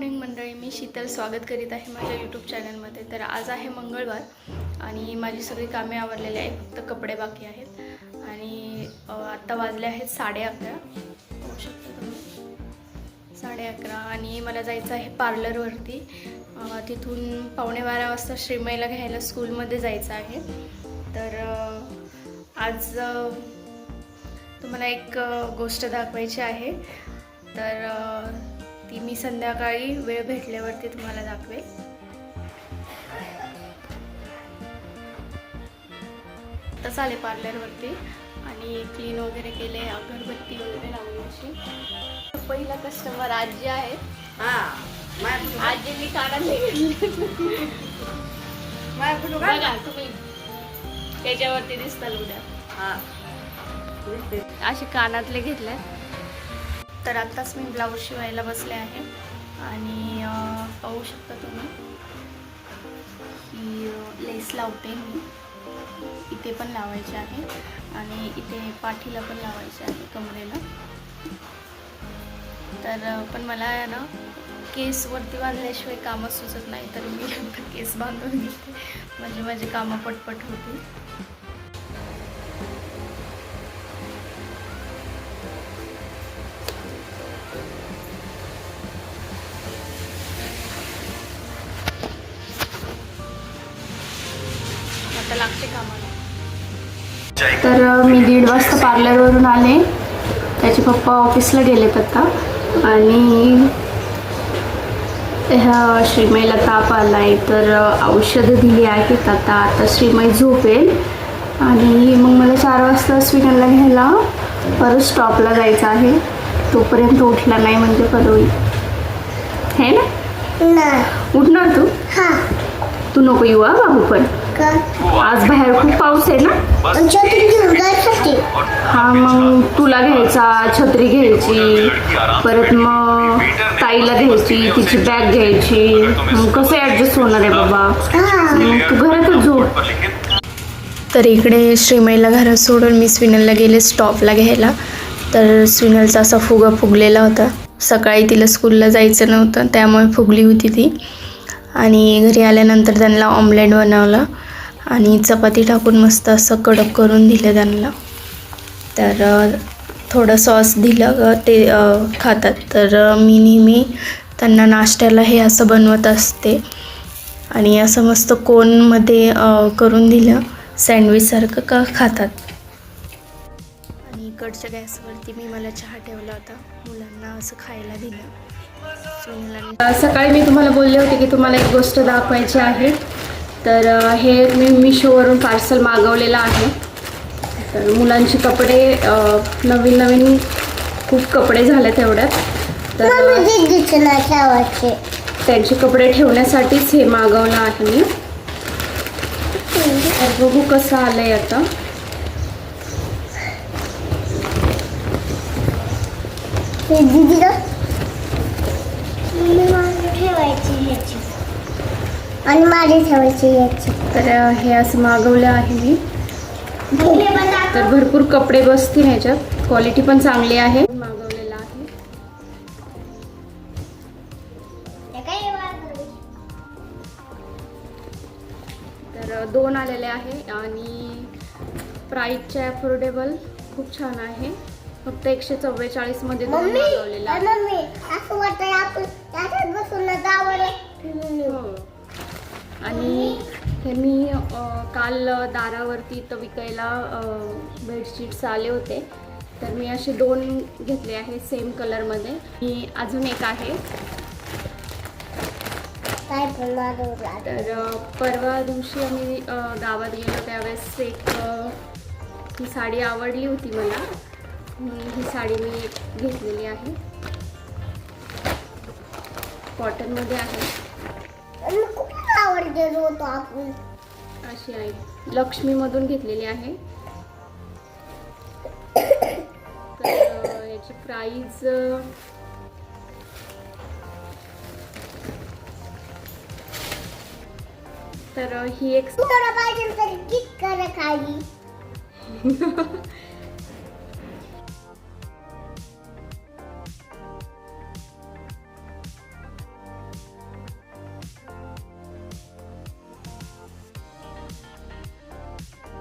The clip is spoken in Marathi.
मॉर्निंग मंडळी, मी शीतल स्वागत करीत आहे माझ्या यूट्यूब चॅनलमध्ये। तर आज आहे मंगळवार आणि माझी सगळी कामे आवरलेली आहे, फक्त कपडे बाकी आहेत। आणि आत्ता वाजले आहेत 11:30, होऊ शकतं तुम्ही 11:30। आणि मला जायचं आहे पार्लरवरती। तिथून 11:15 वाजता श्रीमईला घ्यायला स्कूलमध्ये जायचं आहे। तर आज तुम्हाला एक गोष्ट दाखवायची आहे, तर ती मी संध्याकाळी वेळ भेटल्यावरती तुम्हाला दाखवेल। तसं आले पार्लरवरती आणि क्लीन वगैरे केले, अगरबत्ती वगैरे लावली। पहिला कस्टमर आजी आहे। आजींनी कानातले घेतले बघा तुम्ही, त्याच्यावरती दिसतात उद्या असे कानातले घेतले। तर आत्ताच मी ब्लाऊज शिवायला बसले आहे आणि पाहू शकता तुम्ही की लेस लावते मी, इथे पण लावायचे आहे आणि इथे पाठीला पण लावायचे आहे, कमरेला। तर पण मला ना केस वरती बांधल्याशिवाय कामं सुचत नाही, तर मी केस बांधून घेते म्हणजे माझी कामं पटपट होती। लागते कामाला। तर मी 1:30 वाजता पार्लरवरून आले, त्याचे पप्पा ऑफिसला गेलेत आता। आणि ह्या श्रीमईला ताप आलाय, तर औषधं दिली आहेत। आता श्रीमई झोपेल आणि मग मला 4 वाजता स्वीटनला घ्यायला परत स्टॉपला जायचं आहे। तोपर्यंत उठला नाही म्हणजे परत हे ना उठणार तू? तू नको येऊ बाबू, पण आज बाहेर खूप पाऊस आहे ना। हा, मग तुला घ्यायचा, छत्री घ्यायची, परत मग ताईला घ्यायची, तिची बॅग घ्यायची, मग कसं ॲडजस्ट होणार आहे बाबा, तू घरातच झोप। तर इकडे श्रीमईला घरात सोडून मी स्विनलला गेले स्टॉपला घ्यायला। तर स्विनलचा असा फुगा फुगलेला होता, सकाळी तिला स्कूलला जायचं नव्हतं त्यामुळे फुगली होती ती। आणि घरी आल्यानंतर त्यांना ऑमलेट बनवलं आणि चपाती टाकून मस्त असं कडक करून दिलं त्यांना। तर थोडं सॉस दिलं ते खातात। तर मी नेहमी त्यांना नाश्त्याला हे असं बनवत असते आणि असं मस्त कोनमध्ये करून दिलं, सँडविचसारखं का खातात। आणि इकडच्या गॅसवरती मी मला चहा ठेवला होता, मुलांना असं खायला दिलं। सकाळी मी तुम्हाला बोलले होते की तुम्हाला एक गोष्ट दाखवायची आहे। तर हे मी मिशोवरून पार्सल मागवलेलं आहे। तर मुलांचे कपडे नवीन खूप कपडे झाले तेवढ्यात, तर त्यांचे कपडे ठेवण्यासाठीच हे मागवलं आहे मी। तर बघू कसं आलंय आता। आणि माझी ठेवायची याची। तर हे असं मागवलं आहे मी। तर भरपूर कपडे बसतील ह्याच्यात, क्वालिटी पण चांगली आहे। मागवलेला आहे। तर 2 आलेले आहे आणि प्राइसच्या अफोर्डेबल खूप छान आहे, फक्त 144 मध्ये मागवलेला आहे। आणि हे मी काल दारावरती इथं विकायला बेडशीट्स आले होते, तर मी असे 2 घेतले आहे सेम कलरमध्ये। आणि अजून एक आहे। तर परवा दिवशी आम्ही गावात गेलो त्यावेळेस ही साडी आवडली होती मला, ही साडी मी घेतलेली आहे, कॉटनमध्ये आहे। अशी आहे, लक्ष्मीमधून घेतलेली आहे। तर याची प्राइस तर ही एक